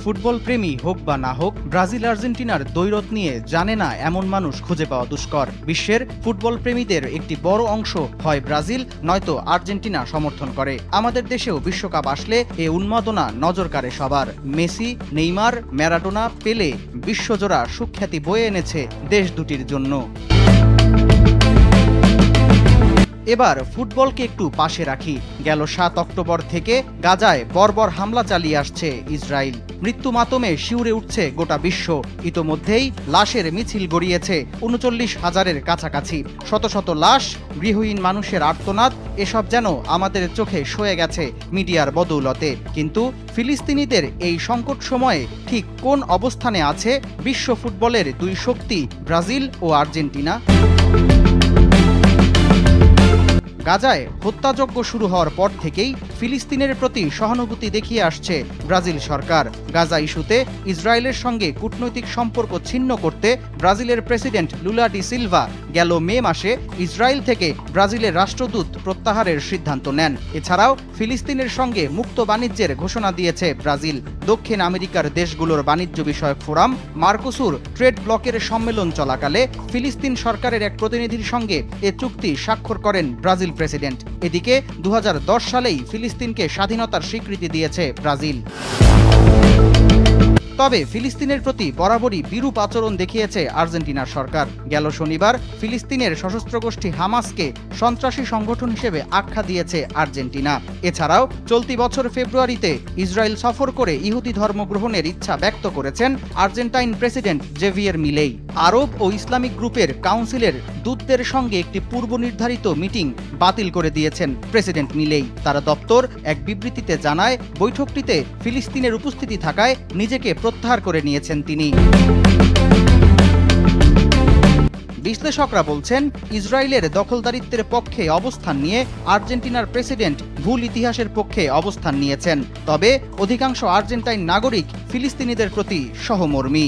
Football প্রেমী হোক বা না হোক, ব্রাজিল আর্জেন্টিনার দ্বৈরথ নিয়ে জানে না এমন মানুষ খুঁজে পাওয়া দুষ্কর। বিশ্বের ফুটবল প্রেমীদের একটি বড় অংশ হয় ব্রাজিল নয়তো আর্জেন্টিনা সমর্থন করে। আমাদের দেশেও বিশ্বকাপ আসলে এ উন্মাদনা নজর কাড়ে সবার। মেসি, নেইমার, ম্যারাডোনা, পেলে বিশ্বজোড়া সুখ্যাতি বয়ে এনেছে দেশ দুটির জন্য। এবার ফুটবলকে একটু পাশে রাখি। গেল ৭ অক্টোবর থেকে গাজায় বর্বর হামলা চালিয়ে আসছে ইসরায়েল। মৃত্যু মাতমে শিউরে উঠছে গোটা বিশ্ব। ইতোমধ্যেই লাশের মিছিল গড়িয়েছে ৩৯,০০০-এর কাছাকাছি। শত শত লাশ, গৃহহীন মানুষের আর্তনাদ, এসব যেন আমাদের চোখে সয়ে গেছে মিডিয়ার বদৌলতে। কিন্তু ফিলিস্তিনিদের এই সংকট সময়ে ঠিক কোন অবস্থানে আছে বিশ্ব ফুটবলের দুই শক্তি ব্রাজিল ও আর্জেন্টিনা? গাজায় হত্যাযজ্ঞ শুরু হওয়ার পর থেকেই ফিলিস্তিনের প্রতি সহানুভূতি দেখিয়ে আসছে ব্রাজিল সরকার। গাজা ইস্যুতে ইসরায়েলের সঙ্গে কূটনৈতিক সম্পর্ক ছিন্ন করতে ব্রাজিলের প্রেসিডেন্ট লুলা ডি সিলভা গেল মে মাসে ইসরায়েল থেকে ব্রাজিলের রাষ্ট্রদূত প্রত্যাহারের সিদ্ধান্ত নেন। এছাড়াও ফিলিস্তিনের সঙ্গে মুক্ত বাণিজ্যের ঘোষণা দিয়েছে ব্রাজিল। দক্ষিণ আমেরিকার দেশগুলোর বাণিজ্য বিষয়ক ফোরাম মার্কোসুর ট্রেড ব্লকের সম্মেলন চলাকালে ফিলিস্তিন সরকারের এক প্রতিনিধির সঙ্গে এ চুক্তি স্বাক্ষর করেন ব্রাজিল প্রেসিডেন্ট। এদিকে ২০১০ সালেই ফিলিস্তিনকে স্বাধীনতার স্বীকৃতি দিয়েছে ব্রাজিল। তবে ফিলিস্তিনের প্রতি বরাবরই বিরূপ আচরণ দেখিয়েছে আর্জেন্টিনার সরকার। গেল শনিবার ফিলিস্তিনের সশস্ত্র গোষ্ঠী হামাসকে সন্ত্রাসী সংগঠন হিসেবে আখ্যা দিয়েছে আর্জেন্টিনা। এছাড়াও চলতি বছর ফেব্রুয়ারিতে ইসরায়েল সফর করে ইহুদি ধর্ম গ্রহণের ইচ্ছা ব্যক্ত করেছেন আর্জেন্টাইন প্রেসিডেন্ট জেভিয়ের মিলেই। আরব ও ইসলামিক গ্রুপের কাউন্সিলের দূতদের সঙ্গে একটি পূর্ব নির্ধারিত মিটিং বাতিল করে দিয়েছেন প্রেসিডেন্ট মিলেই। তার দপ্তর এক বিবৃতিতে জানায়, বৈঠকটিতে ফিলিস্তিনের উপস্থিতি থাকায় নিজেকে প্রত্যাহার করে নিয়েছেন তিনি। বিশ্লেষকরা বলছেন, ইসরায়েলের দখলদারিত্বের পক্ষে অবস্থান নিয়ে আর্জেন্টিনার প্রেসিডেন্ট ভুল ইতিহাসের পক্ষে অবস্থান নিয়েছেন। তবে অধিকাংশ আর্জেন্টাইন নাগরিক ফিলিস্তিনিদের প্রতি সহমর্মী।